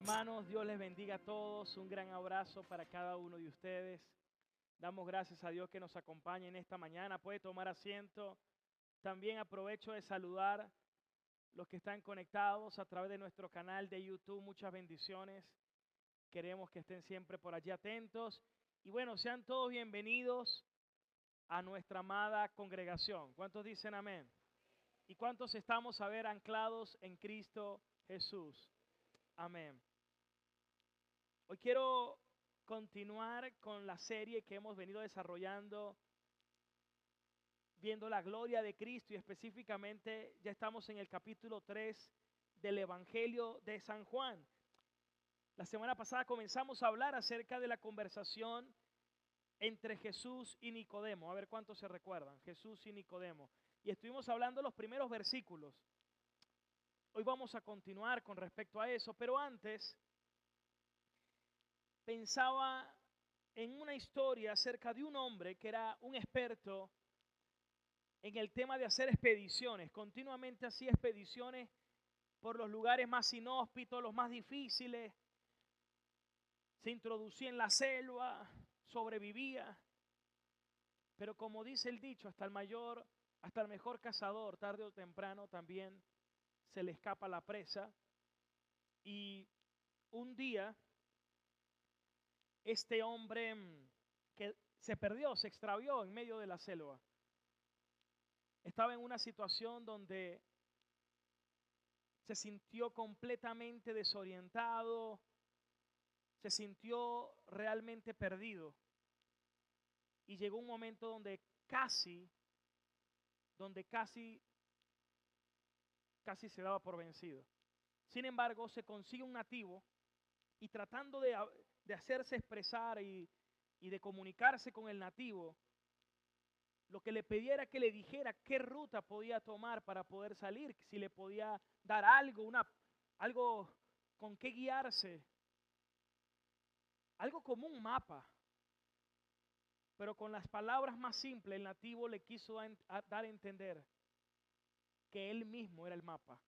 Hermanos, Dios les bendiga a todos. Un gran abrazo para cada uno de ustedes. Damos gracias a Dios que nos acompaña en esta mañana. Puede tomar asiento. También aprovecho de saludar los que están conectados a través de nuestro canal de YouTube. Muchas bendiciones. Queremos que estén siempre por allí atentos. Y bueno, sean todos bienvenidos a nuestra amada congregación. ¿Cuántos dicen amén? ¿Y cuántos estamos a ver anclados en Cristo Jesús? Amén. Hoy quiero continuar con la serie que hemos venido desarrollando, viendo la gloria de Cristo, y específicamente ya estamos en el capítulo 3 del Evangelio de San Juan. La semana pasada comenzamos a hablar acerca de la conversación entre Jesús y Nicodemo. A ver cuántos se recuerdan, Jesús y Nicodemo. Y estuvimos hablando los primeros versículos. Hoy vamos a continuar con respecto a eso, pero antes pensaba en una historia acerca de un hombre que era un experto en el tema de hacer expediciones. Continuamente hacía expediciones por los lugares más inhóspitos, los más difíciles. Se introducía en la selva, sobrevivía. Pero como dice el dicho, hasta el mejor cazador, tarde o temprano también se le escapa la presa. Y un día, este hombre que se perdió, se extravió en medio de la selva, estaba en una situación donde se sintió completamente desorientado, se sintió realmente perdido. Y llegó un momento donde casi se daba por vencido. Sin embargo, se consigue un nativo y tratando de hacerse expresar y de comunicarse con el nativo, lo que le pedía era que le dijera qué ruta podía tomar para poder salir, si le podía dar algo con qué guiarse, algo como un mapa. Pero con las palabras más simples, el nativo le quiso dar a entender que él mismo era el mapa.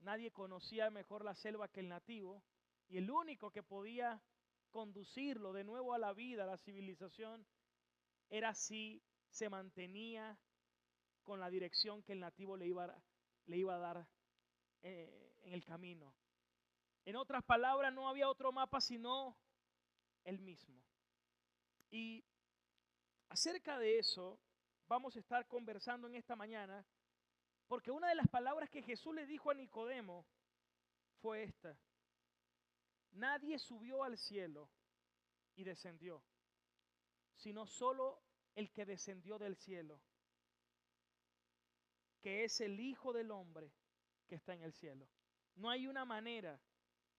Nadie conocía mejor la selva que el nativo, y el único que podía conducirlo de nuevo a la vida, a la civilización, era si se mantenía con la dirección que el nativo le iba a dar en el camino. En otras palabras, no había otro mapa sino el mismo. Y acerca de eso vamos a estar conversando en esta mañana, porque una de las palabras que Jesús le dijo a Nicodemo fue esta: nadie subió al cielo y descendió, sino solo el que descendió del cielo, que es el Hijo del Hombre que está en el cielo. No hay una manera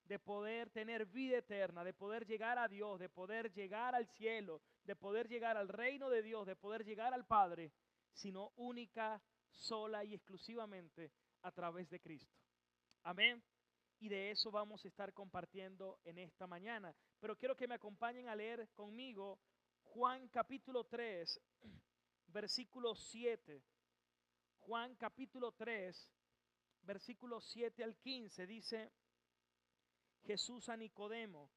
de poder tener vida eterna, de poder llegar a Dios, de poder llegar al cielo, de poder llegar al reino de Dios, de poder llegar al Padre, sino única, sola y exclusivamente a través de Cristo. Amén. Y de eso vamos a estar compartiendo en esta mañana. Pero quiero que me acompañen a leer conmigo Juan capítulo 3, versículo 7. Juan capítulo 3, versículos 7 al 15, dice Jesús a Nicodemo: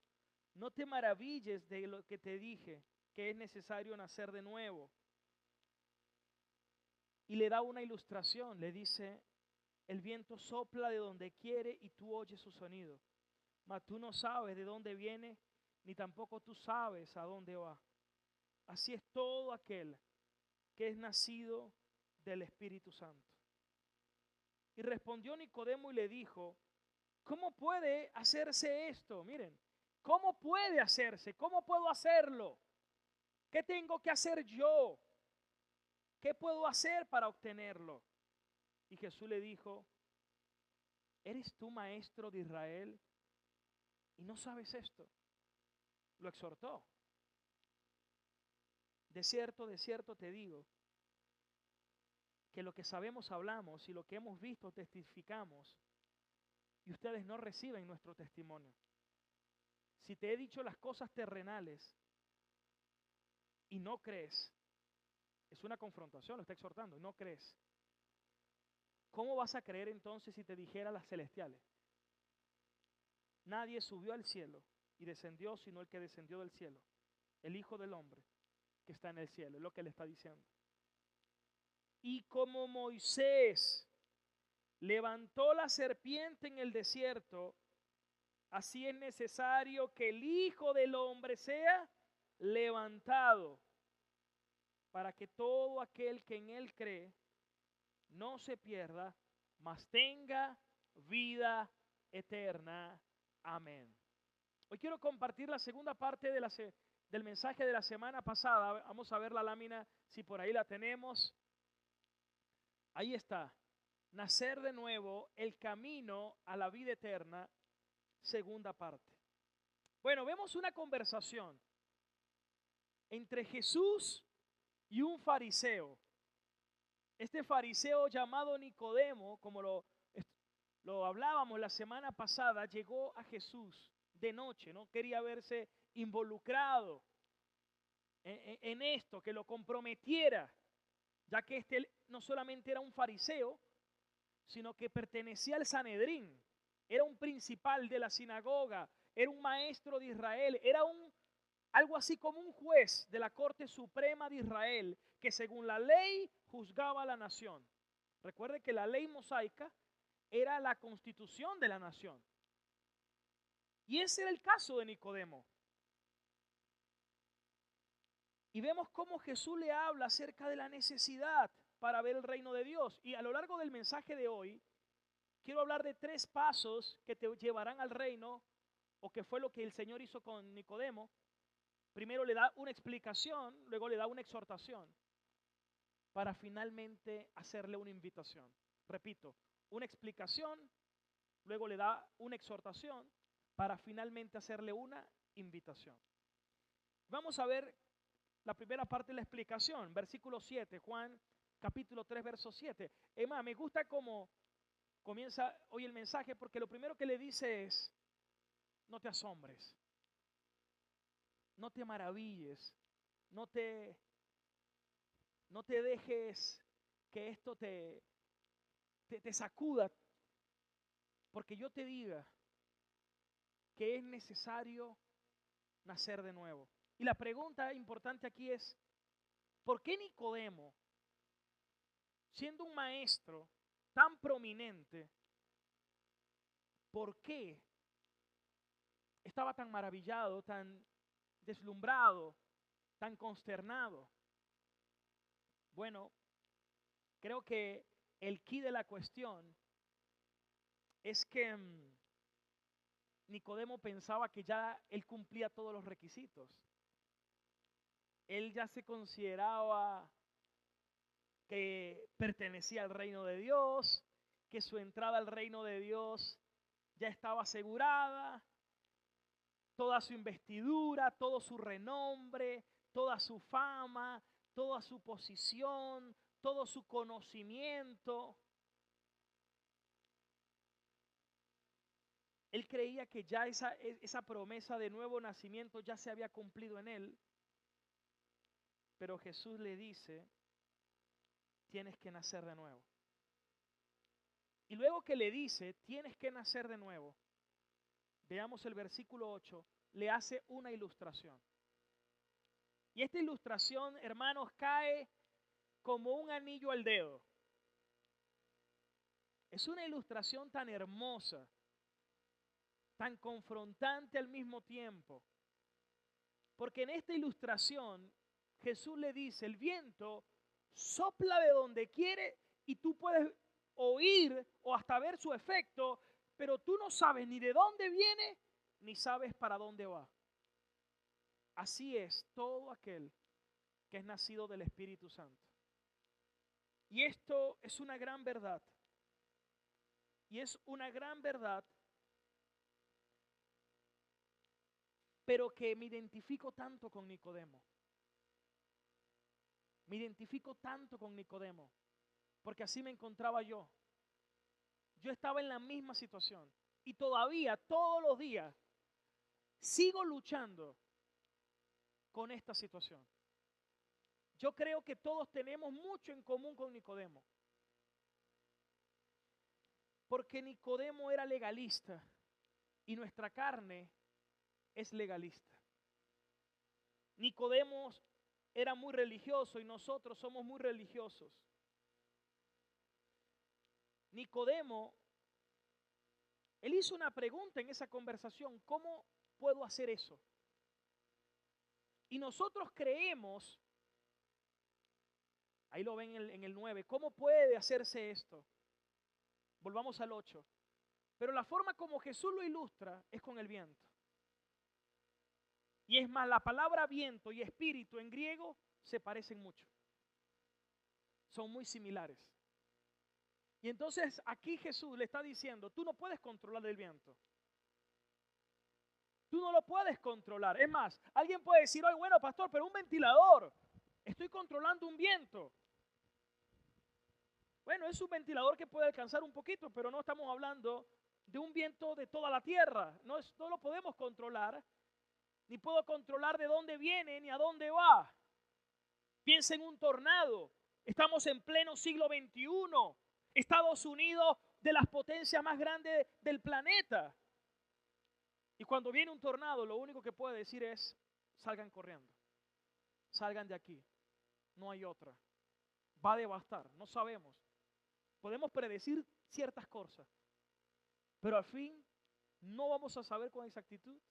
no te maravilles de lo que te dije, que es necesario nacer de nuevo. Y le da una ilustración, le dice: el viento sopla de donde quiere y tú oyes su sonido, mas tú no sabes de dónde viene, ni tampoco tú sabes a dónde va. Así es todo aquel que es nacido del Espíritu Santo. Y respondió Nicodemo y le dijo: ¿cómo puede hacerse esto? Miren, ¿cómo puede hacerse? ¿Cómo puedo hacerlo? ¿Qué tengo que hacer yo? ¿Qué puedo hacer para obtenerlo? Y Jesús le dijo: ¿eres tú maestro de Israel y no sabes esto? Lo exhortó. De cierto te digo, que lo que sabemos hablamos y lo que hemos visto testificamos, y ustedes no reciben nuestro testimonio. Si te he dicho las cosas terrenales y no crees, es una confrontación, lo está exhortando, no crees, ¿cómo vas a creer entonces si te dijera las celestiales? nadie subió al cielo y descendió, sino el que descendió del cielo, el Hijo del Hombre que está en el cielo, es lo que le está diciendo. Y como Moisés levantó la serpiente en el desierto, así es necesario que el Hijo del Hombre sea levantado, para que todo aquel que en él cree no se pierda, mas tenga vida eterna. Amén. Hoy quiero compartir la segunda parte del mensaje de la semana pasada. Vamos a ver la lámina, si por ahí la tenemos. Ahí está. Nacer de nuevo, el camino a la vida eterna, segunda parte. Bueno, vemos una conversación entre Jesús y un fariseo. Este fariseo llamado Nicodemo, como lo hablábamos la semana pasada, llegó a Jesús de noche, no quería verse involucrado en esto, que lo comprometiera, ya que este no solamente era un fariseo, sino que pertenecía al Sanedrín, era un principal de la sinagoga, era un maestro de Israel, era algo así como un juez de la Corte Suprema de Israel, que según la ley juzgaba a la nación. Recuerde que la ley mosaica era la constitución de la nación. Y ese era el caso de Nicodemo. Y vemos cómo Jesús le habla acerca de la necesidad para ver el reino de Dios. Y a lo largo del mensaje de hoy, quiero hablar de 3 pasos que te llevarán al reino, o que fue lo que el Señor hizo con Nicodemo. Primero le da una explicación, luego le da una exhortación, para finalmente hacerle una invitación. Repito, una explicación, luego le da una exhortación, para finalmente hacerle una invitación. Vamos a ver la primera parte de la explicación, versículo 7, Juan capítulo 3, verso 7. Emma, me gusta cómo comienza hoy el mensaje, porque lo primero que le dice es: no te asombres, no te maravilles, no te dejes que esto te sacuda, porque yo te diga que es necesario nacer de nuevo. Y la pregunta importante aquí es: ¿por qué Nicodemo, siendo un maestro tan prominente, por qué estaba tan maravillado, tan deslumbrado, tan consternado? Bueno, creo que el quid de la cuestión es que Nicodemo pensaba que ya él cumplía todos los requisitos. Él ya se consideraba que pertenecía al reino de Dios, que su entrada al reino de Dios ya estaba asegurada, toda su investidura, todo su renombre, toda su fama, toda su posición, todo su conocimiento. Él creía que ya esa promesa de nuevo nacimiento ya se había cumplido en él, pero Jesús le dice: tienes que nacer de nuevo. Y luego que le dice, tienes que nacer de nuevo, veamos el versículo 8, le hace una ilustración. Y esta ilustración, hermanos, cae como un anillo al dedo. Es una ilustración tan hermosa, tan confrontante al mismo tiempo. Porque en esta ilustración Jesús le dice: el viento sopla de donde quiere y tú puedes oír o hasta ver su efecto, pero tú no sabes ni de dónde viene ni sabes para dónde va. Así es todo aquel que es nacido del Espíritu Santo. Y esto es una gran verdad. Y es una gran verdad, pero que me identifico tanto con Nicodemo. Me identifico tanto con Nicodemo, porque así me encontraba yo. Yo estaba en la misma situación y todavía, todos los días, sigo luchando con esta situación. Yo creo que todos tenemos mucho en común con Nicodemo, porque Nicodemo era legalista. y nuestra carne es legalista. Nicodemo era muy religioso y nosotros somos muy religiosos. Nicodemo, él hizo una pregunta en esa conversación: ¿cómo puedo hacer eso? Y nosotros creemos, ahí lo ven en el 9, ¿cómo puede hacerse esto? Volvamos al 8. Pero la forma como Jesús lo ilustra es con el viento. Y es más, la palabra viento y espíritu en griego se parecen mucho. Son muy similares. Y entonces aquí Jesús le está diciendo: tú no puedes controlar el viento. Tú no lo puedes controlar. Es más, alguien puede decir: oye, bueno, pastor, pero un ventilador, estoy controlando un viento. Bueno, es un ventilador que puede alcanzar un poquito, pero no estamos hablando de un viento de toda la tierra. No lo podemos controlar, ni puedo controlar de dónde viene ni a dónde va. Piensa en un tornado. Estamos en pleno siglo XXI. Estados Unidos, de las potencias más grandes del planeta. Y cuando viene un tornado, lo único que puede decir es: salgan corriendo, salgan de aquí, no hay otra. Va a devastar, no sabemos. Podemos predecir ciertas cosas, pero al fin no vamos a saber con exactitud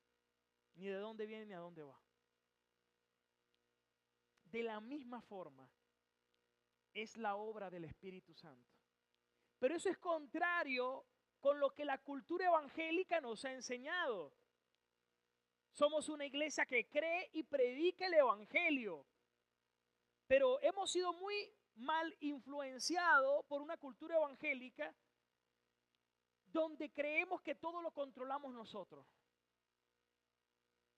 ni de dónde viene ni a dónde va. De la misma forma es la obra del Espíritu Santo. Pero eso es contrario con lo que la cultura evangélica nos ha enseñado. Somos una iglesia que cree y predica el evangelio, pero hemos sido muy mal influenciados por una cultura evangélica donde creemos que todo lo controlamos nosotros.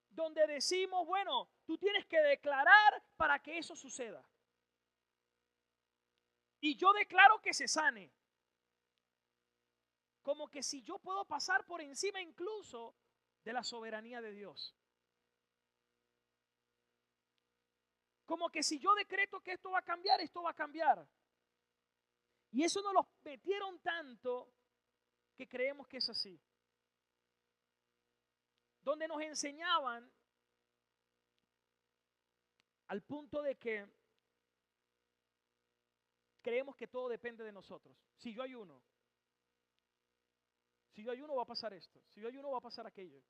Donde decimos: bueno, tú tienes que declarar para que eso suceda. Y yo declaro que se sane. Como que si yo puedo pasar por encima incluso de la soberanía de Dios. Como que si yo decreto que esto va a cambiar, esto va a cambiar. Y eso nos lo metieron tanto que creemos que es así. Donde nos enseñaban al punto de que creemos que todo depende de nosotros. Si yo ayuno va a pasar esto. Si yo ayuno va a pasar aquello.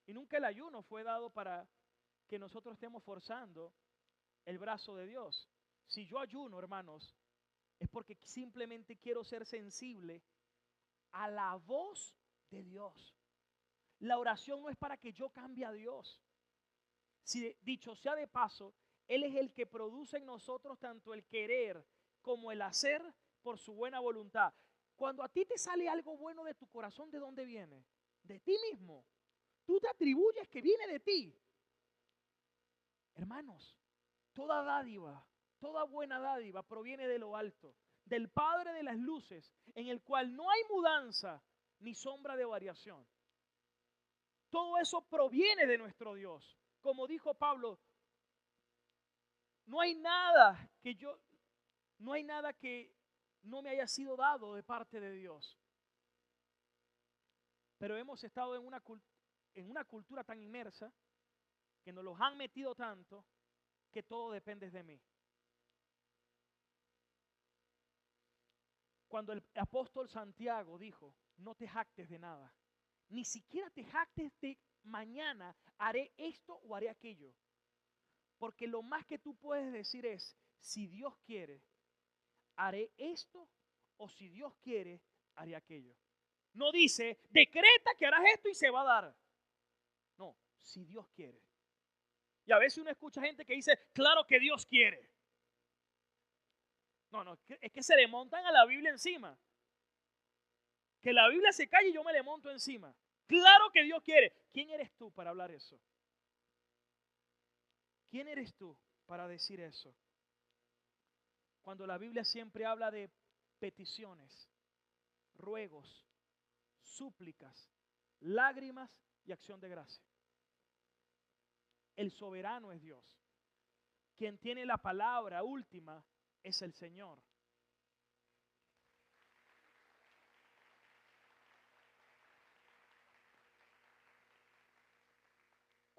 Y nunca el ayuno fue dado para que nosotros estemos forzando el brazo de Dios. Si yo ayuno, hermanos, es porque simplemente quiero ser sensible a la voz de Dios. La oración no es para que yo cambie a Dios. Si dicho sea de paso, Él es el que produce en nosotros tanto el querer como el hacer por su buena voluntad. Cuando a ti te sale algo bueno de tu corazón, ¿de dónde viene? De ti mismo. Tú te atribuyes que viene de ti. Hermanos, toda dádiva, toda buena dádiva proviene de lo alto, del Padre de las luces, en el cual no hay mudanza ni sombra de variación. Todo eso proviene de nuestro Dios. Como dijo Pablo, no hay nada que no me haya sido dado de parte de Dios. Pero hemos estado en una cultura tan inmersa que nos los han metido tanto que todo depende de mí. Cuando el apóstol Santiago dijo: no te jactes de nada, ni siquiera te jactes de mañana haré esto o haré aquello. Porque lo más que tú puedes decir es: si Dios quiere, haré esto, o si Dios quiere, haré aquello. No dice: decreta que harás esto y se va a dar. No, si Dios quiere. Y a veces uno escucha gente que dice: claro que Dios quiere. No, es que se le montan a la Biblia encima. Que la Biblia se calle y yo me le monto encima. Claro que Dios quiere. ¿Quién eres tú para hablar eso? ¿Quién eres tú para decir eso? Cuando la Biblia siempre habla de peticiones, ruegos, súplicas, lágrimas y acción de gracia. El soberano es Dios. Quien tiene la palabra última es el Señor.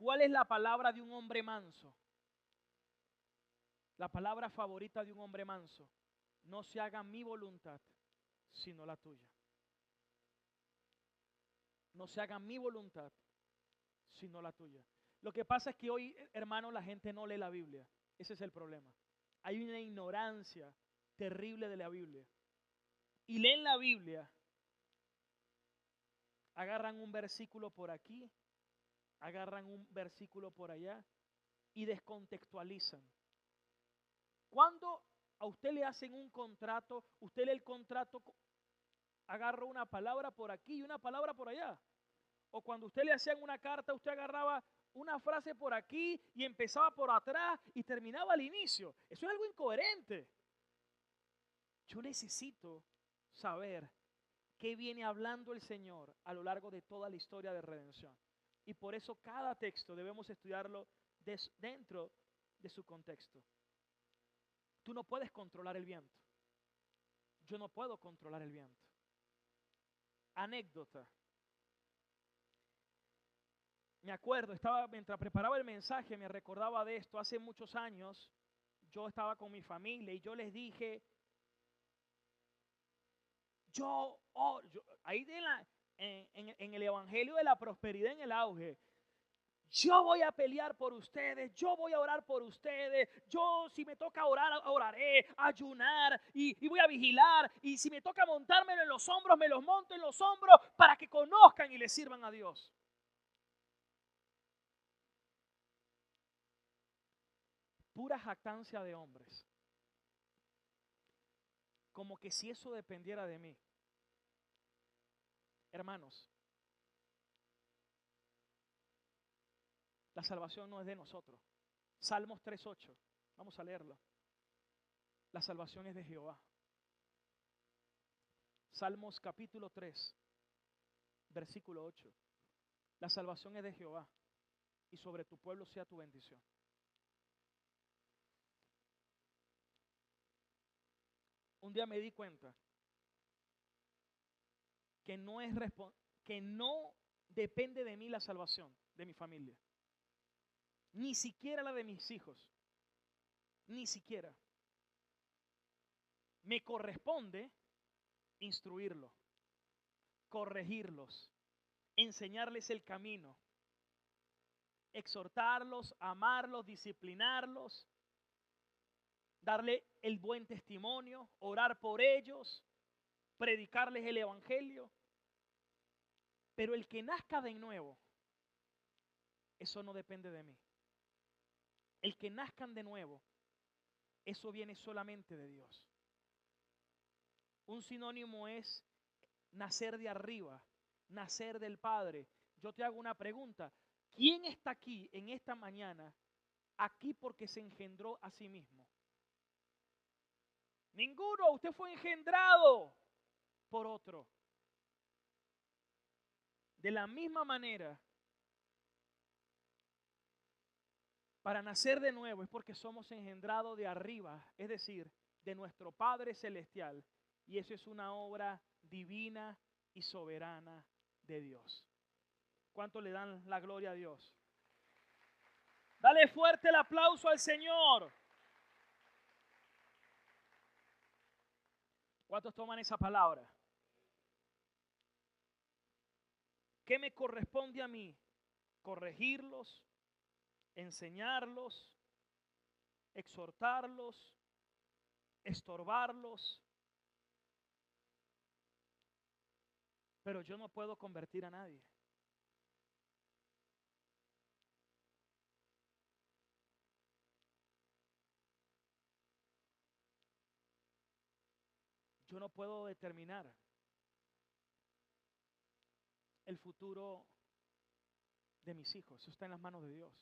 ¿Cuál es la palabra de un hombre manso? La palabra favorita de un hombre manso: no se haga mi voluntad, sino la tuya. No se haga mi voluntad, sino la tuya. Lo que pasa es que hoy, hermano, la gente no lee la Biblia. Ese es el problema. Hay una ignorancia terrible de la Biblia. Y leen la Biblia, agarran un versículo por aquí, agarran un versículo por allá y descontextualizan. Cuando a usted le hacen un contrato, usted lee el contrato, agarra una palabra por aquí y una palabra por allá. O cuando usted le hacían una carta, usted agarraba una frase por aquí y empezaba por atrás y terminaba al inicio. Eso es algo incoherente. Yo necesito saber qué viene hablando el Señor a lo largo de toda la historia de redención. Y por eso cada texto debemos estudiarlo dentro de su contexto. Tú no puedes controlar el viento. Yo no puedo controlar el viento. Anécdota. Me acuerdo, mientras preparaba el mensaje, me recordaba de esto. Hace muchos años, yo estaba con mi familia y yo les dije, ahí en el Evangelio de la Prosperidad en el Auge, yo voy a pelear por ustedes, yo voy a orar por ustedes, yo si me toca orar, oraré, ayunar y voy a vigilar, y si me toca montármelo en los hombros, me los monto en los hombros para que conozcan y le sirvan a Dios. Pura jactancia de hombres. Como que si eso dependiera de mí. Hermanos, la salvación no es de nosotros. Salmos 3:8. Vamos a leerlo. La salvación es de Jehová. Salmos capítulo 3, versículo 8. La salvación es de Jehová, y sobre tu pueblo sea tu bendición. Un día me di cuenta que no depende de mí la salvación de mi familia, ni siquiera la de mis hijos, ni siquiera. Me corresponde instruirlos, corregirlos, enseñarles el camino, exhortarlos, amarlos, disciplinarlos, darle el buen testimonio, orar por ellos, predicarles el evangelio. Pero el que nazca de nuevo, eso no depende de mí. El que nazcan de nuevo, eso viene solamente de Dios. Un sinónimo es nacer de arriba, nacer del Padre. Yo te hago una pregunta. ¿Quién está aquí en esta mañana, aquí porque se engendró a sí mismo? Ninguno. Usted fue engendrado por otro. De la misma manera, para nacer de nuevo es porque somos engendrados de arriba, es decir, de nuestro Padre Celestial. Y eso es una obra divina y soberana de Dios. ¿Cuánto le dan la gloria a Dios? Dale fuerte el aplauso al Señor. ¿Cuántos toman esa palabra? ¿Qué me corresponde a mí? Corregirlos, enseñarlos, exhortarlos, estorbarlos. Pero yo no puedo convertir a nadie. Yo no puedo determinar el futuro de mis hijos. Eso está en las manos de Dios.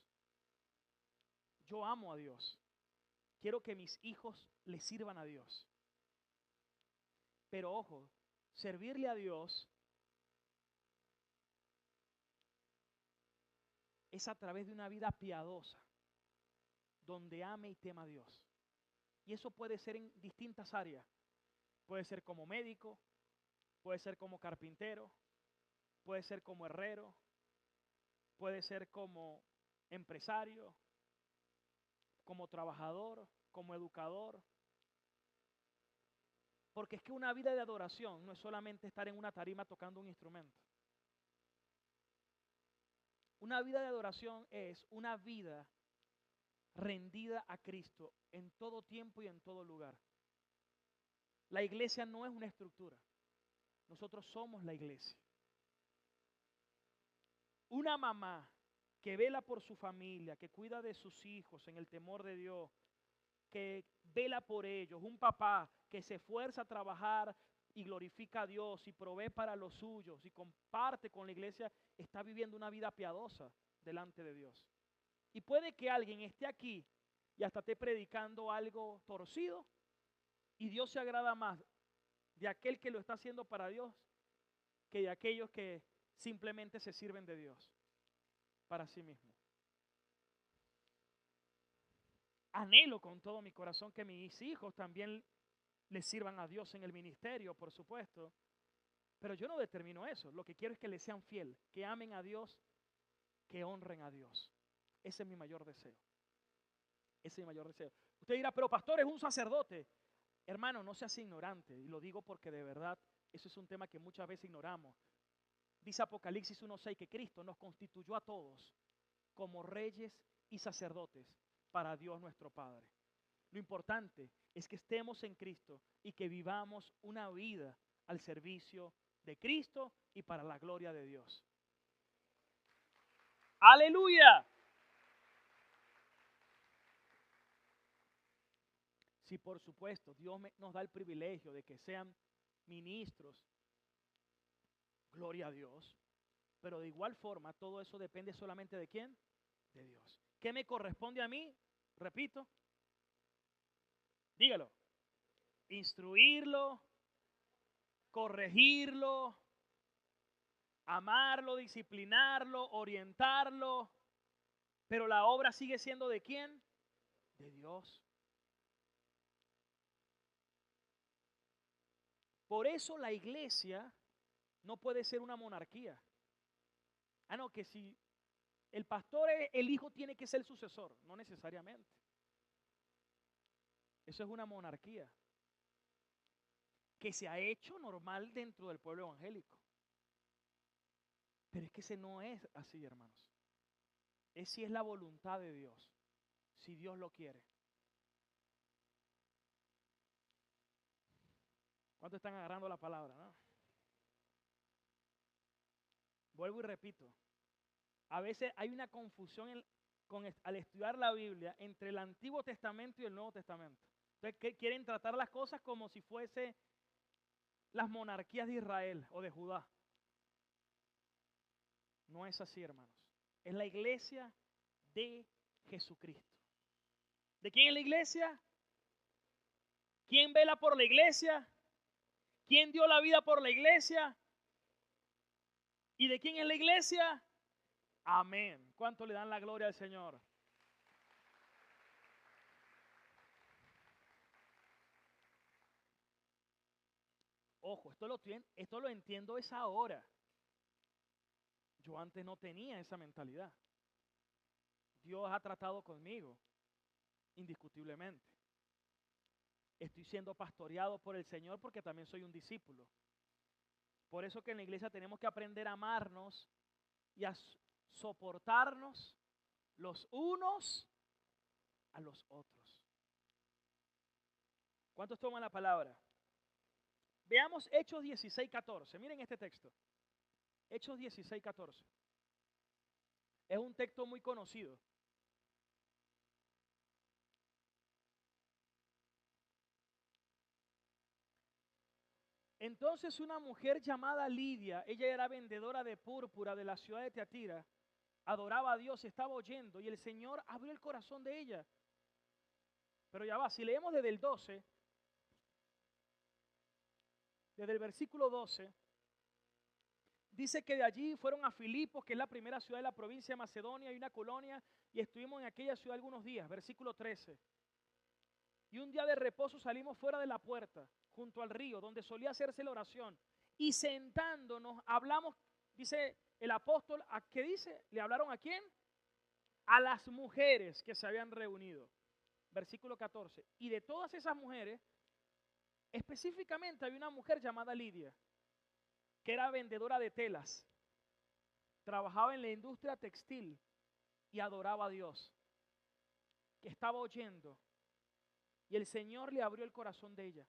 Yo amo a Dios. Quiero que mis hijos le sirvan a Dios. Pero ojo, servirle a Dios es a través de una vida piadosa, donde ame y tema a Dios. Y eso puede ser en distintas áreas. Puede ser como médico, puede ser como carpintero, puede ser como herrero, puede ser como empresario, como trabajador, como educador. Porque es que una vida de adoración no es solamente estar en una tarima tocando un instrumento. Una vida de adoración es una vida rendida a Cristo en todo tiempo y en todo lugar. La iglesia no es una estructura. Nosotros somos la iglesia. Una mamá que vela por su familia, que cuida de sus hijos en el temor de Dios, que vela por ellos, un papá que se esfuerza a trabajar y glorifica a Dios y provee para los suyos y comparte con la iglesia, está viviendo una vida piadosa delante de Dios. Y puede que alguien esté aquí y hasta esté predicando algo torcido y Dios se agrada más de aquel que lo está haciendo para Dios que de aquellos que simplemente se sirven de Dios para sí mismos. Anhelo con todo mi corazón que mis hijos también les sirvan a Dios en el ministerio, por supuesto, pero yo no determino eso. Lo que quiero es que les sean fiel, que amen a Dios, que honren a Dios. Ese es mi mayor deseo. Ese es mi mayor deseo. Usted dirá, pero pastor, es un sacerdote. Hermano, no seas ignorante, y lo digo porque de verdad eso es un tema que muchas veces ignoramos. Dice Apocalipsis 1:6 que Cristo nos constituyó a todos como reyes y sacerdotes para Dios nuestro Padre. Lo importante es que estemos en Cristo y que vivamos una vida al servicio de Cristo y para la gloria de Dios. ¡Aleluya! Sí, por supuesto, Dios nos da el privilegio de que sean ministros. Gloria a Dios. Pero de igual forma, todo eso depende solamente de ¿quién? De Dios. ¿Qué me corresponde a mí? Repito. Dígalo. Instruirlo, corregirlo, amarlo, disciplinarlo, orientarlo. Pero la obra sigue siendo ¿de quién? De Dios. Por eso la iglesia no puede ser una monarquía. Ah, no, que si el pastor es el hijo tiene que ser el sucesor. No necesariamente. Eso es una monarquía que se ha hecho normal dentro del pueblo evangélico. Pero es que ese no es así, hermanos. Es si es la voluntad de Dios, si Dios lo quiere. ¿Cuántos están agarrando la palabra, no? Vuelvo y repito. A veces hay una confusión al estudiar la Biblia entre el Antiguo Testamento y el Nuevo Testamento. Entonces quieren tratar las cosas como si fuese las monarquías de Israel o de Judá. No es así, hermanos. Es la iglesia de Jesucristo. ¿De quién es la iglesia? ¿Quién vela por la iglesia? ¿Quién dio la vida por la iglesia? ¿Y de quién es la iglesia? Amén. ¿Cuánto le dan la gloria al Señor? Ojo, esto lo entiendo es ahora. Yo antes no tenía esa mentalidad. Dios ha tratado conmigo, indiscutiblemente. Estoy siendo pastoreado por el Señor porque también soy un discípulo. Por eso que en la iglesia tenemos que aprender a amarnos y a soportarnos los unos a los otros. ¿Cuántos toman la palabra? Veamos Hechos 16:14. Miren este texto. Hechos 16:14. Es un texto muy conocido. Entonces una mujer llamada Lidia, ella era vendedora de púrpura de la ciudad de Teatira, adoraba a Dios, estaba oyendo y el Señor abrió el corazón de ella. Pero ya va, si leemos desde el 12, desde el versículo 12, dice que de allí fueron a Filipos, que es la primera ciudad de la provincia de Macedonia y una colonia, y estuvimos en aquella ciudad algunos días, versículo 13. Y un día de reposo salimos fuera de la puerta, junto al río, donde solía hacerse la oración, y sentándonos hablamos, dice el apóstol, ¿a qué dice? ¿Le hablaron a quién? a las mujeres que se habían reunido. Versículo 14. Y de todas esas mujeres, específicamente había una mujer llamada Lidia, que era vendedora de telas, trabajaba en la industria textil y adoraba a Dios, que estaba oyendo. Y el Señor le abrió el corazón de ella.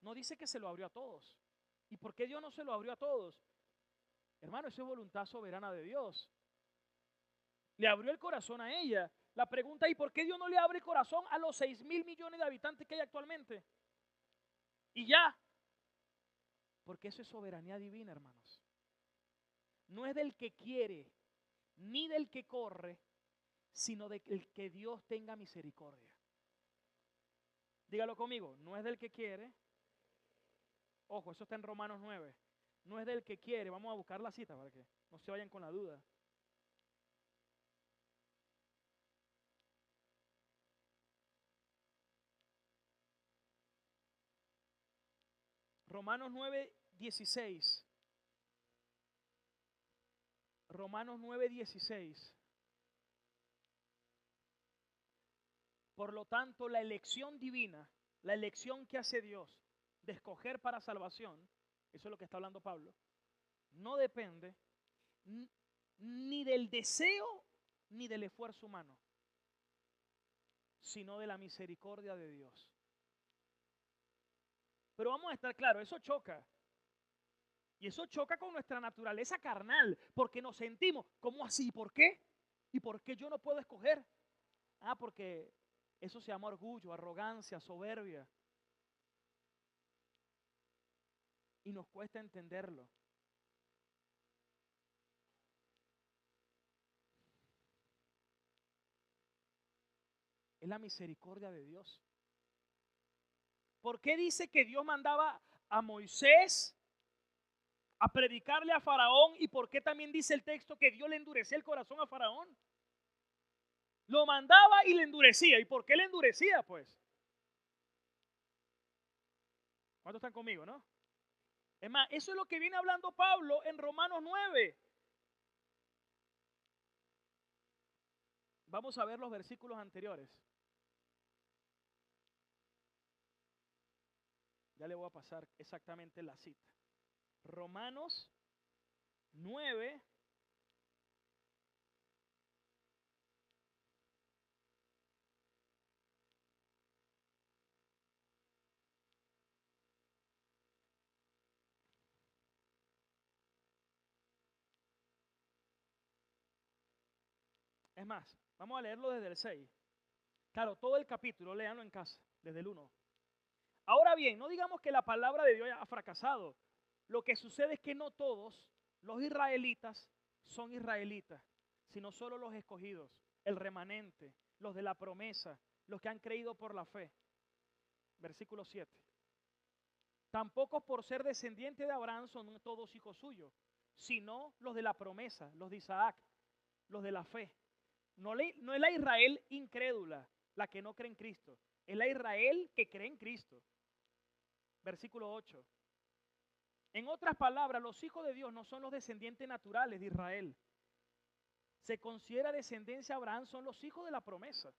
No dice que se lo abrió a todos. ¿Y por qué Dios no se lo abrió a todos? Hermano, eso es voluntad soberana de Dios. Le abrió el corazón a ella. La pregunta es, ¿y por qué Dios no le abre el corazón a los 6.000 millones de habitantes que hay actualmente? Y ya. Porque eso es soberanía divina, hermanos. No es del que quiere, ni del que corre, sino del que Dios tenga misericordia. Dígalo conmigo, no es del que quiere. Ojo, eso está en Romanos 9. No es del que quiere. Vamos a buscar la cita para que no se vayan con la duda. Romanos 9, 16. Romanos 9, 16. Por lo tanto, la elección divina, la elección que hace Dios de escoger para salvación, eso es lo que está hablando Pablo, no depende ni del deseo ni del esfuerzo humano, sino de la misericordia de Dios. Pero vamos a estar claros, eso choca. Y eso choca con nuestra naturaleza carnal, porque nos sentimos, ¿cómo así? ¿Por qué? ¿Y por qué yo no puedo escoger? Ah, porque eso se llama orgullo, arrogancia, soberbia. Y nos cuesta entenderlo. Es la misericordia de Dios. ¿Por qué dice que Dios mandaba a Moisés a predicarle a Faraón? ¿Y por qué también dice el texto que Dios le endurecía el corazón a Faraón? Lo mandaba y le endurecía. ¿Y por qué le endurecía, pues? ¿Cuántos están conmigo, no? Es más, eso es lo que viene hablando Pablo en Romanos 9. Vamos a ver los versículos anteriores. Ya le voy a pasar exactamente la cita. Romanos 9. Es más, vamos a leerlo desde el 6. Claro, todo el capítulo, léanlo en casa, desde el 1. Ahora bien, no digamos que la palabra de Dios ha fracasado. Lo que sucede es que no todos los israelitas son israelitas, sino solo los escogidos, el remanente, los de la promesa, los que han creído por la fe. Versículo 7. Tampoco por ser descendiente de Abraham son todos hijos suyos, sino los de la promesa, los de Isaac, los de la fe. No es la Israel incrédula, la que no cree en Cristo. Es la Israel que cree en Cristo. Versículo 8. En otras palabras, los hijos de Dios no son los descendientes naturales de Israel. Se considera descendencia de Abraham, son los hijos de la promesa.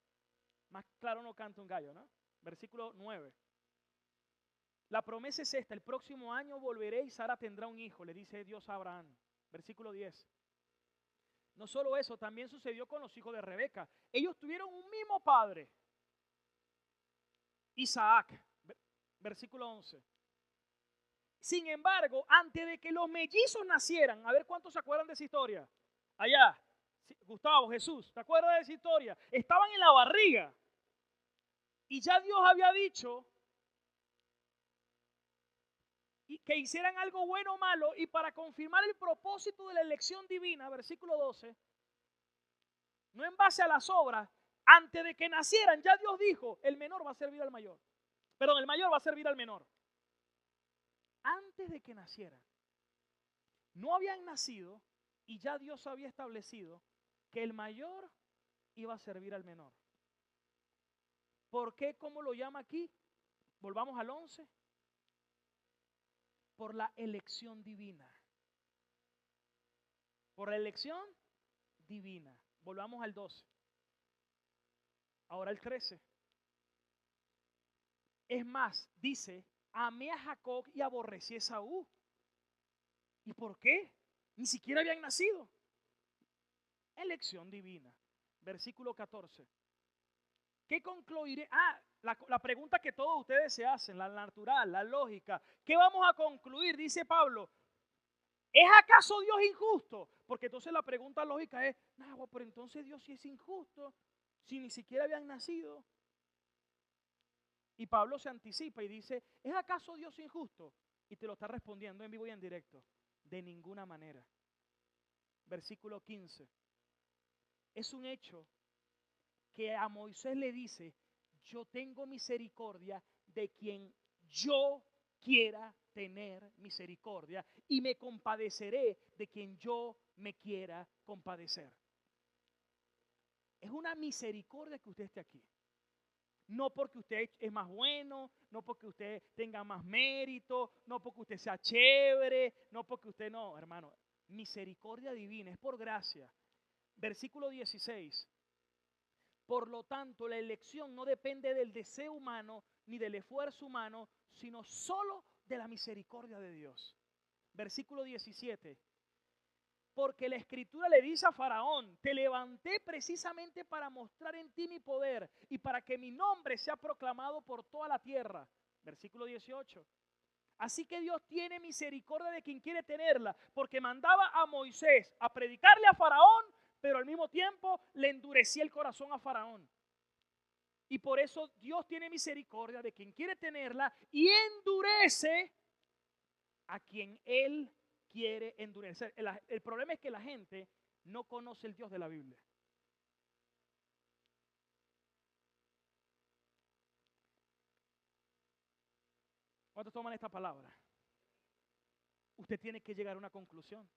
Más claro no canta un gallo, ¿no? Versículo 9. La promesa es esta: el próximo año volveré y Sara tendrá un hijo, le dice Dios a Abraham. Versículo 10. No solo eso, también sucedió con los hijos de Rebeca. Ellos tuvieron un mismo padre, Isaac. Versículo 11. Sin embargo, antes de que los mellizos nacieran, a ver cuántos se acuerdan de esa historia. Allá, Gustavo, Jesús, ¿te acuerdas de esa historia? Estaban en la barriga y ya Dios había dicho que hicieran algo bueno o malo, y para confirmar el propósito de la elección divina, versículo 12, no en base a las obras, antes de que nacieran, ya Dios dijo, el menor va a servir al mayor. Perdón, el mayor va a servir al menor. Antes de que nacieran, no habían nacido y ya Dios había establecido que el mayor iba a servir al menor. ¿Por qué? ¿Cómo lo llama aquí? Volvamos al 11. Por la elección divina. Por la elección divina. Volvamos al 12. Ahora el 13. Es más, dice, amé a Jacob y aborrecí a Esaú. ¿Y por qué? Ni siquiera habían nacido. Elección divina. Versículo 14. ¿Qué concluiré? La pregunta que todos ustedes se hacen, la natural, la lógica. ¿Qué vamos a concluir? Dice Pablo. ¿Es acaso Dios injusto? Porque entonces la pregunta lógica es, no, pero entonces Dios sí es injusto, si ni siquiera habían nacido. Y Pablo se anticipa y dice, ¿es acaso Dios injusto? Y te lo está respondiendo en vivo y en directo. De ninguna manera. Versículo 15. Es un hecho que a Moisés le dice, yo tengo misericordia de quien yo quiera tener misericordia y me compadeceré de quien yo me quiera compadecer. Es una misericordia que usted esté aquí. No porque usted es más bueno, no porque usted tenga más mérito, no porque usted sea chévere, no porque usted no, hermano. Misericordia divina, es por gracia. Versículo 16. Por lo tanto, la elección no depende del deseo humano ni del esfuerzo humano, sino solo de la misericordia de Dios. Versículo 17. Porque la Escritura le dice a Faraón, te levanté precisamente para mostrar en ti mi poder y para que mi nombre sea proclamado por toda la tierra. Versículo 18. Así que Dios tiene misericordia de quien quiere tenerla, porque mandaba a Moisés a predicarle a Faraón, pero al mismo tiempo le endurecía el corazón a Faraón. Y por eso Dios tiene misericordia de quien quiere tenerla y endurece a quien Él quiere endurecer. El problema es que la gente no conoce el Dios de la Biblia. ¿Cuántos toman esta palabra? Usted tiene que llegar a una conclusión.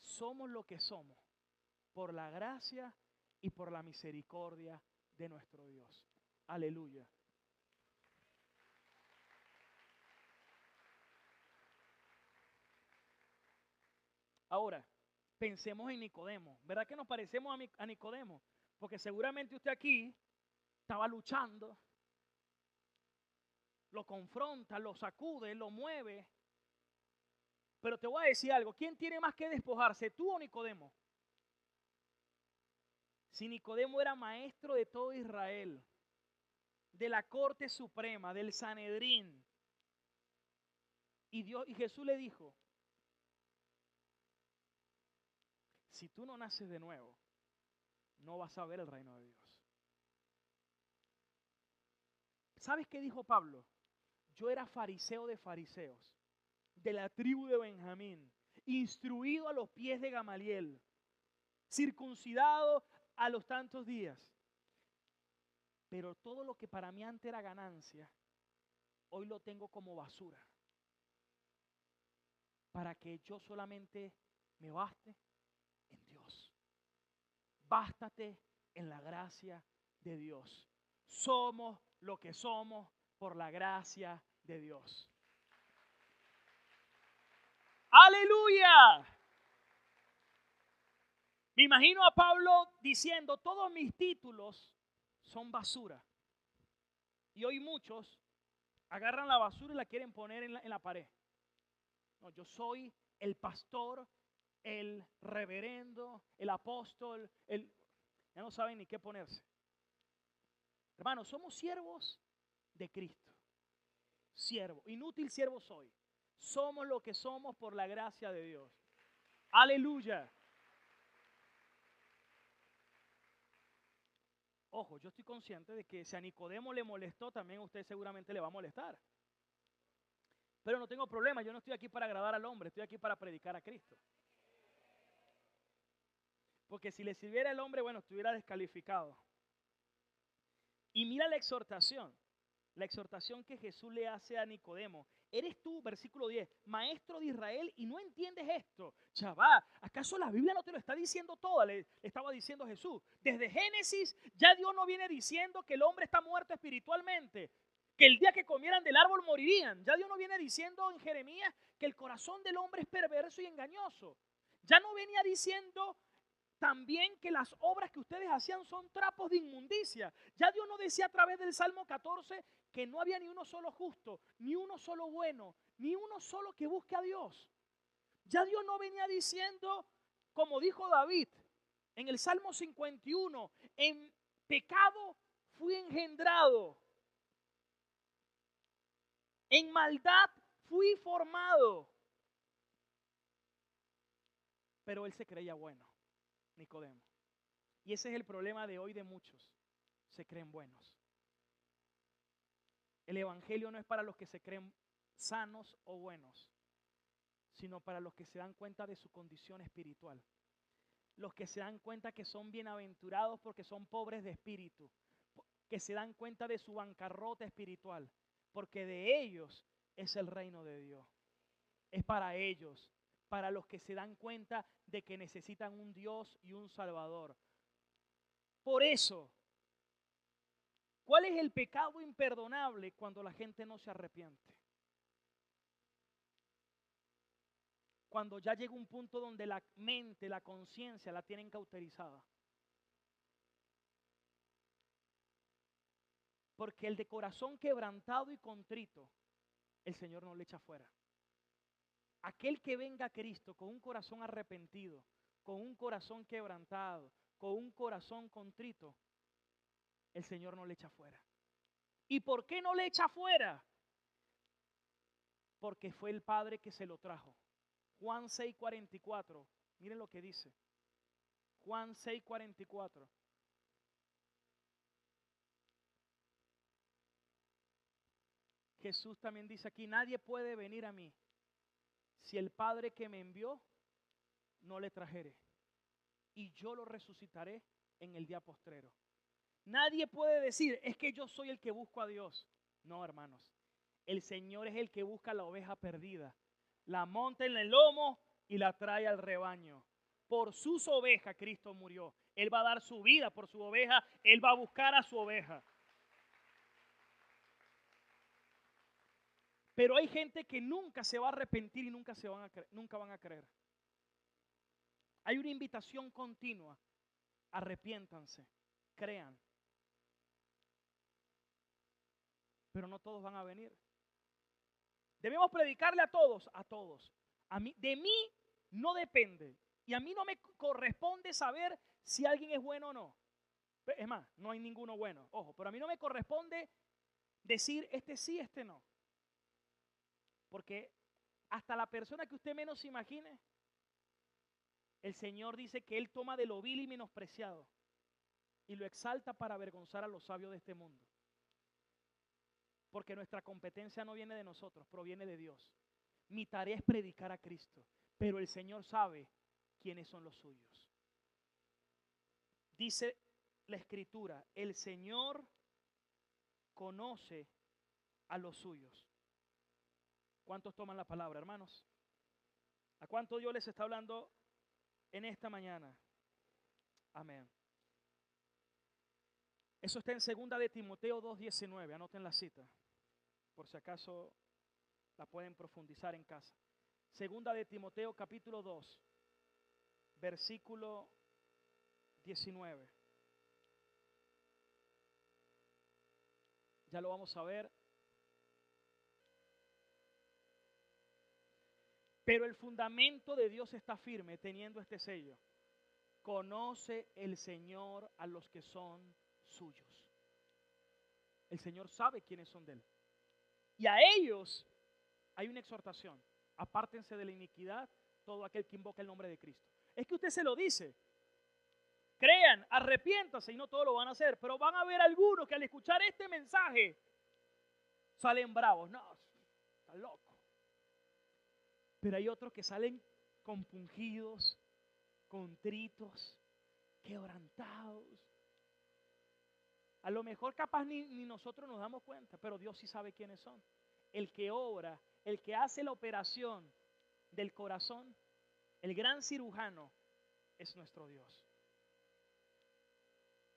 Somos lo que somos por la gracia y por la misericordia de nuestro Dios. Aleluya. Ahora, pensemos en Nicodemo. ¿Verdad que nos parecemos a Nicodemo? Porque seguramente usted aquí estaba luchando, lo confronta, lo sacude, lo mueve. Pero te voy a decir algo, ¿quién tiene más que despojarse, tú o Nicodemo? Si Nicodemo era maestro de todo Israel, de la corte suprema, del Sanedrín, y Jesús le dijo, si tú no naces de nuevo, no vas a ver el reino de Dios. ¿Sabes qué dijo Pablo? Yo era fariseo de fariseos, de la tribu de Benjamín, instruido a los pies de Gamaliel, circuncidado a los tantos días. Pero todo lo que para mí antes era ganancia, hoy lo tengo como basura. Para que yo solamente me baste en Dios. Bástate en la gracia de Dios. Somos lo que somos por la gracia de Dios. ¡Aleluya! Me imagino a Pablo diciendo, todos mis títulos son basura. Y hoy muchos agarran la basura y la quieren poner en la pared. No, yo soy el pastor, el reverendo, el apóstol, ya no saben ni qué ponerse. Hermanos, somos siervos de Cristo. Siervo, inútil siervo soy. Somos lo que somos por la gracia de Dios. Aleluya. Ojo, yo estoy consciente de que si a Nicodemo le molestó, también a usted seguramente le va a molestar. Pero no tengo problema, yo no estoy aquí para agradar al hombre, estoy aquí para predicar a Cristo. Porque si le sirviera el hombre, bueno, estuviera descalificado. Y mira la exhortación que Jesús le hace a Nicodemo. Eres tú, versículo 10, maestro de Israel y no entiendes esto. Chaval, ¿acaso la Biblia no te lo está diciendo toda? Le estaba diciendo Jesús. Desde Génesis ya Dios no viene diciendo que el hombre está muerto espiritualmente, que el día que comieran del árbol morirían. Ya Dios no viene diciendo en Jeremías que el corazón del hombre es perverso y engañoso. Ya no venía diciendo también que las obras que ustedes hacían son trapos de inmundicia. Ya Dios no decía a través del Salmo 14 que no había ni uno solo justo, ni uno solo bueno, ni uno solo que busque a Dios. Ya Dios no venía diciendo, como dijo David en el Salmo 51, en pecado fui engendrado, en maldad fui formado. Pero él se creía bueno, Nicodemo. Y ese es el problema de hoy de muchos. Se creen buenos. El evangelio no es para los que se creen sanos o buenos, sino para los que se dan cuenta de su condición espiritual. Los que se dan cuenta que son bienaventurados porque son pobres de espíritu. Que se dan cuenta de su bancarrota espiritual. Porque de ellos es el reino de Dios. Es para ellos, para los que se dan cuenta de que necesitan un Dios y un Salvador. Por eso, ¿cuál es el pecado imperdonable cuando la gente no se arrepiente? Cuando ya llega un punto donde la mente, la conciencia la tienen cauterizada. Porque el de corazón quebrantado y contrito, el Señor no le echa fuera. Aquel que venga a Cristo con un corazón arrepentido, con un corazón quebrantado, con un corazón contrito, el Señor no le echa fuera. ¿Y por qué no le echa fuera? Porque fue el Padre que se lo trajo. Juan 6:44, miren lo que dice. Juan 6:44. Jesús también dice aquí, nadie puede venir a mí si el Padre que me envió no le trajere. Y yo lo resucitaré en el día postrero. Nadie puede decir, es que yo soy el que busco a Dios. No, hermanos. El Señor es el que busca la oveja perdida. La monta en el lomo y la trae al rebaño. Por sus ovejas Cristo murió. Él va a dar su vida por su oveja. Él va a buscar a su oveja. Pero hay gente que nunca se va a arrepentir y nunca van a creer. Hay una invitación continua. Arrepiéntanse, crean. Pero no todos van a venir. Debemos predicarle a todos, a todos. De mí no depende. Y a mí no me corresponde saber si alguien es bueno o no. Es más, no hay ninguno bueno. Ojo, pero a mí no me corresponde decir este sí, este no. Porque hasta la persona que usted menos imagine, el Señor dice que Él toma de lo vil y menospreciado y lo exalta para avergonzar a los sabios de este mundo. Porque nuestra competencia no viene de nosotros, proviene de Dios. Mi tarea es predicar a Cristo, pero el Señor sabe quiénes son los suyos. Dice la Escritura, el Señor conoce a los suyos. ¿Cuántos toman la palabra, hermanos? ¿A cuánto Dios les está hablando en esta mañana? Amén. Eso está en 2 de Timoteo 2:19. Anoten la cita, por si acaso la pueden profundizar en casa. 2 de Timoteo capítulo 2, versículo 19. Ya lo vamos a ver. Pero el fundamento de Dios está firme teniendo este sello. Conoce el Señor a los que son suyos. El Señor sabe quiénes son de Él. Y a ellos hay una exhortación. Apártense de la iniquidad todo aquel que invoca el nombre de Cristo. Es que usted se lo dice. Crean, arrepiéntanse y no todos lo van a hacer. Pero van a haber algunos que al escuchar este mensaje salen bravos. No, está loco. Pero hay otros que salen compungidos, contritos, quebrantados. A lo mejor capaz ni nosotros nos damos cuenta, pero Dios sí sabe quiénes son. El que obra, el que hace la operación del corazón, el gran cirujano, es nuestro Dios.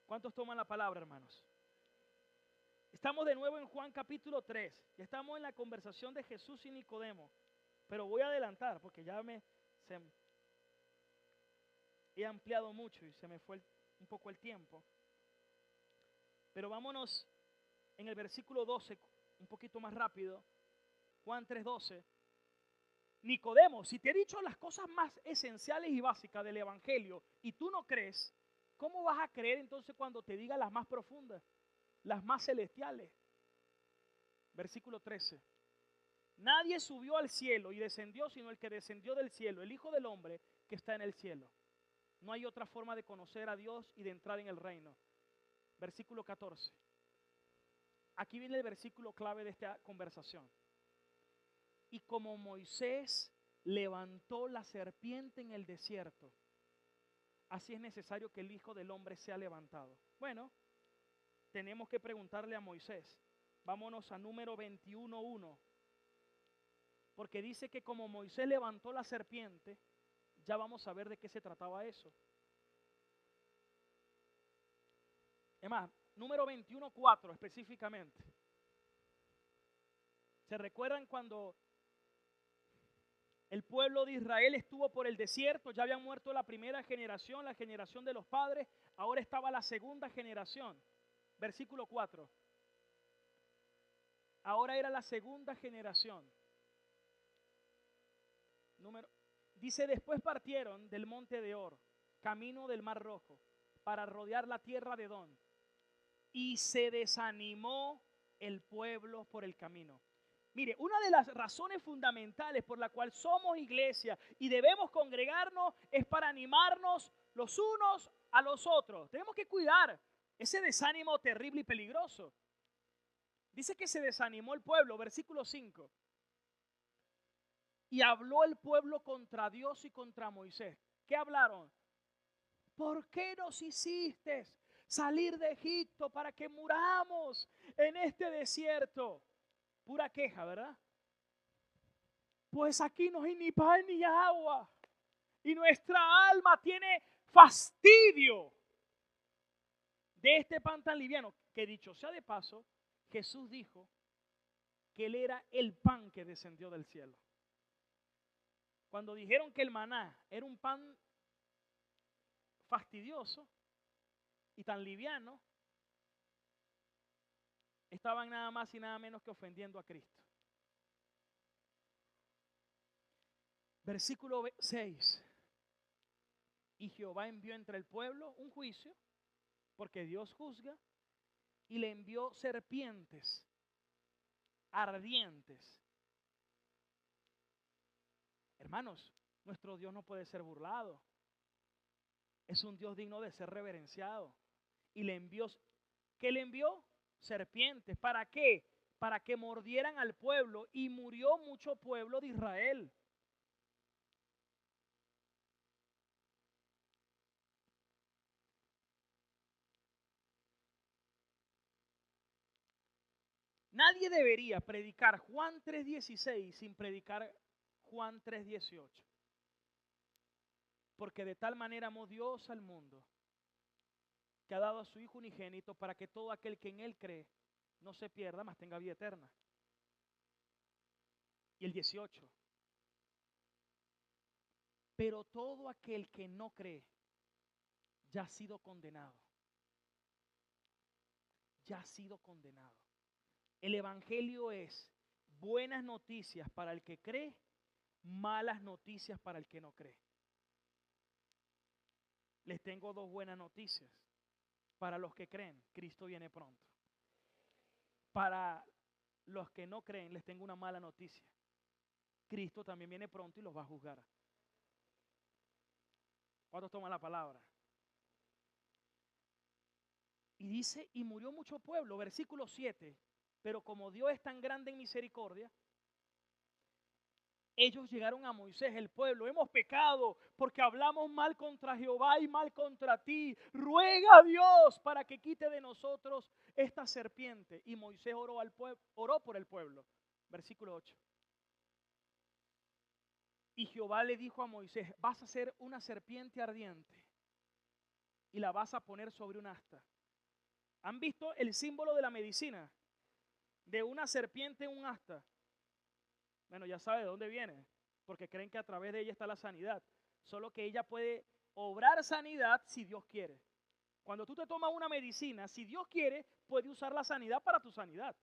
¿Cuántos toman la palabra, hermanos? Estamos de nuevo en Juan capítulo 3. Ya estamos en la conversación de Jesús y Nicodemo. Pero voy a adelantar porque he ampliado mucho y se me fue un poco el tiempo. Pero vámonos en el versículo 12, un poquito más rápido. Juan 3:12. Nicodemo, si te he dicho las cosas más esenciales y básicas del evangelio y tú no crees, ¿cómo vas a creer entonces cuando te diga las más profundas, las más celestiales? Versículo 13. Nadie subió al cielo y descendió sino el que descendió del cielo, el Hijo del Hombre que está en el cielo. No hay otra forma de conocer a Dios y de entrar en el reino. Versículo 14. Aquí viene el versículo clave de esta conversación. Y como Moisés levantó la serpiente en el desierto, así es necesario que el Hijo del Hombre sea levantado. Bueno, tenemos que preguntarle a Moisés. Vámonos a número 21:1. Porque dice que como Moisés levantó la serpiente, ya vamos a ver de qué se trataba eso. Es más, número 21:4 específicamente. ¿Se recuerdan cuando el pueblo de Israel estuvo por el desierto? Ya habían muerto la primera generación, la generación de los padres. Ahora estaba la segunda generación. Versículo 4. Ahora era la segunda generación. Dice, después partieron del monte de Or, camino del Mar Rojo, para rodear la tierra de Edom. Y se desanimó el pueblo por el camino. Mire, una de las razones fundamentales por la cual somos iglesia y debemos congregarnos es para animarnos los unos a los otros. Tenemos que cuidar ese desánimo terrible y peligroso. Dice que se desanimó el pueblo, versículo 5. Y habló el pueblo contra Dios y contra Moisés. ¿Qué hablaron? ¿Por qué nos hiciste salir de Egipto para que muramos en este desierto? Pura queja, ¿verdad? Pues aquí no hay ni pan ni agua y nuestra alma tiene fastidio de este pan tan liviano. Que dicho sea de paso, Jesús dijo que Él era el pan que descendió del cielo. Cuando dijeron que el maná era un pan fastidioso y tan liviano, estaban nada más y nada menos que ofendiendo a Cristo. Versículo 6. Y Jehová envió entre el pueblo un juicio, porque Dios juzga, y le envió serpientes ardientes. Hermanos, nuestro Dios no puede ser burlado. Es un Dios digno de ser reverenciado. Y le envió, ¿qué le envió? Serpientes. ¿Para qué? Para que mordieran al pueblo, y murió mucho pueblo de Israel. Nadie debería predicar Juan 3:16 sin predicar Juan 3:18. Porque de tal manera amó Dios al mundo, que ha dado a su Hijo unigénito, para que todo aquel que en Él cree no se pierda, mas tenga vida eterna. Y el 18. Pero todo aquel que no cree ya ha sido condenado. Ya ha sido condenado. El evangelio es buenas noticias para el que cree, malas noticias para el que no cree. Les tengo dos buenas noticias. Para los que creen, Cristo viene pronto. Para los que no creen, les tengo una mala noticia. Cristo también viene pronto y los va a juzgar. ¿Cuántos toman la palabra? Y dice, y murió mucho pueblo, versículo 7. Pero como Dios es tan grande en misericordia, ellos llegaron a Moisés, el pueblo, hemos pecado porque hablamos mal contra Jehová y mal contra ti. Ruega a Dios para que quite de nosotros esta serpiente. Y Moisés oró por el pueblo. Versículo 8. Y Jehová le dijo a Moisés, vas a hacer una serpiente ardiente y la vas a poner sobre un asta. ¿Han visto el símbolo de la medicina? De una serpiente en un asta. Bueno, ya sabe de dónde viene, porque creen que a través de ella está la sanidad. Solo que ella puede obrar sanidad si Dios quiere. Cuando tú te tomas una medicina, si Dios quiere, puede usar la sanidad para tu sanidad.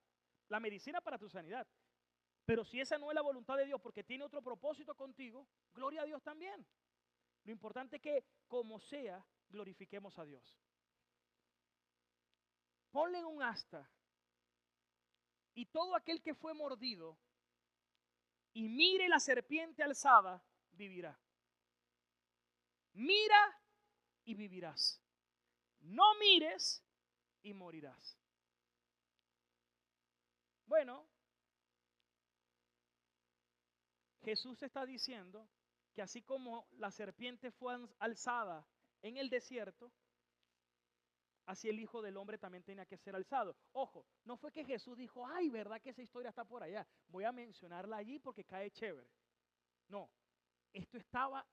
La medicina para tu sanidad. Pero si esa no es la voluntad de Dios porque tiene otro propósito contigo, gloria a Dios también. Lo importante es que, como sea, glorifiquemos a Dios. Ponle un asta. Y todo aquel que fue mordido y mire la serpiente alzada, vivirá. Mira y vivirás. No mires y morirás. Bueno, Jesús está diciendo que así como la serpiente fue alzada en el desierto, así el Hijo del Hombre también tenía que ser alzado. Ojo, no fue que Jesús dijo, ay, ¿verdad que esa historia está por allá? Voy a mencionarla allí porque cae chévere. No, esto estaba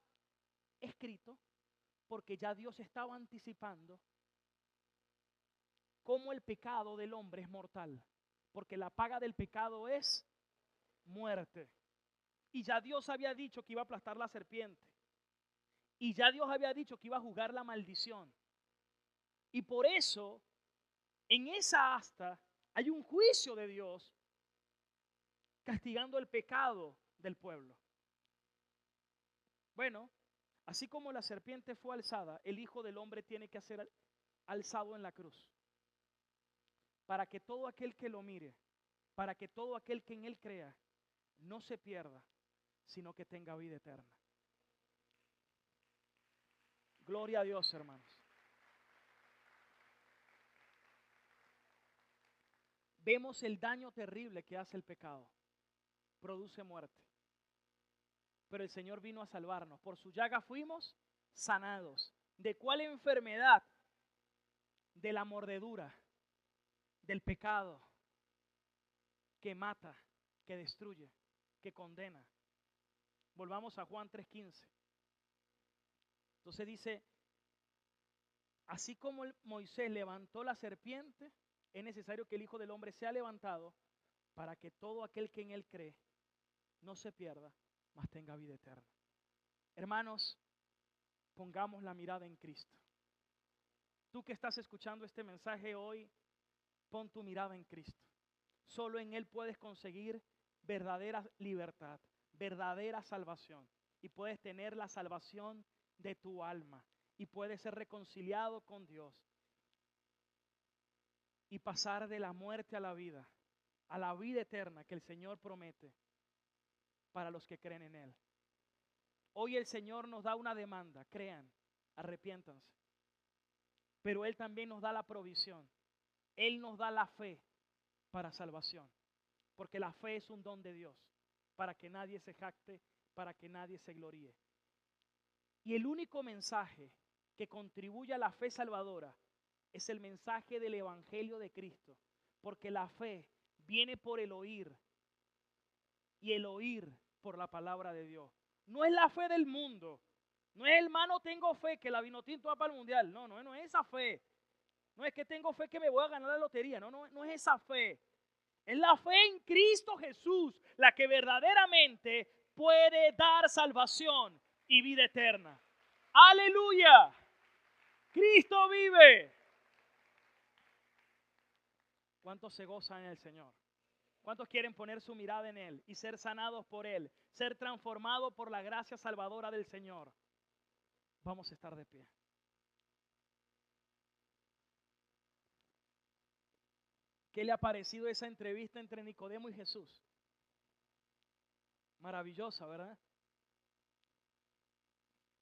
escrito porque ya Dios estaba anticipando cómo el pecado del hombre es mortal. Porque la paga del pecado es muerte. Y ya Dios había dicho que iba a aplastar la serpiente. Y ya Dios había dicho que iba a juzgar la maldición. Y por eso, en esa asta, hay un juicio de Dios castigando el pecado del pueblo. Bueno, así como la serpiente fue alzada, el Hijo del Hombre tiene que ser alzado en la cruz. Para que todo aquel que lo mire, para que todo aquel que en Él crea, no se pierda, sino que tenga vida eterna. Gloria a Dios, hermanos. Vemos el daño terrible que hace el pecado. Produce muerte. Pero el Señor vino a salvarnos. Por su llaga fuimos sanados. ¿De cuál enfermedad? De la mordedura, del pecado, que mata, que destruye, que condena. Volvamos a Juan 3:15. Entonces dice, así como Moisés levantó la serpiente, es necesario que el Hijo del Hombre sea levantado para que todo aquel que en Él cree no se pierda, mas tenga vida eterna. Hermanos, pongamos la mirada en Cristo. Tú que estás escuchando este mensaje hoy, pon tu mirada en Cristo. Solo en Él puedes conseguir verdadera libertad, verdadera salvación. Y puedes tener la salvación de tu alma. Y puedes ser reconciliado con Dios. Y pasar de la muerte a la vida eterna que el Señor promete para los que creen en Él. Hoy el Señor nos da una demanda, crean, arrepiéntanse. Pero Él también nos da la provisión. Él nos da la fe para salvación. Porque la fe es un don de Dios, para que nadie se jacte, para que nadie se gloríe. Y el único mensaje que contribuye a la fe salvadora es el mensaje del Evangelio de Cristo. Porque la fe viene por el oír y el oír por la palabra de Dios. No es la fe del mundo. No es, hermano, tengo fe que la Vinotinto va para el mundial. No es esa fe. No es que tengo fe que me voy a ganar la lotería. No es esa fe. Es la fe en Cristo Jesús la que verdaderamente puede dar salvación y vida eterna. ¡Aleluya! Cristo vive. ¿Cuántos se gozan en el Señor? ¿Cuántos quieren poner su mirada en Él y ser sanados por Él? Ser transformados por la gracia salvadora del Señor. Vamos a estar de pie. ¿Qué le ha parecido esa entrevista entre Nicodemo y Jesús? Maravillosa, ¿verdad?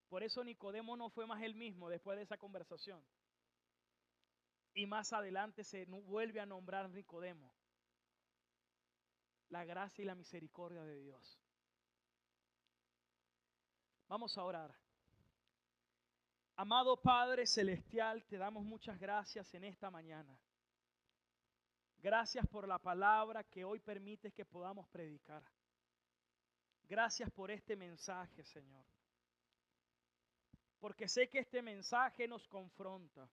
Por eso Nicodemo no fue más el mismo después de esa conversación. Y más adelante se vuelve a nombrar Nicodemo. La gracia y la misericordia de Dios. Vamos a orar. Amado Padre Celestial, te damos muchas gracias en esta mañana. Gracias por la palabra que hoy permites que podamos predicar. Gracias por este mensaje, Señor. Porque sé que este mensaje nos confronta.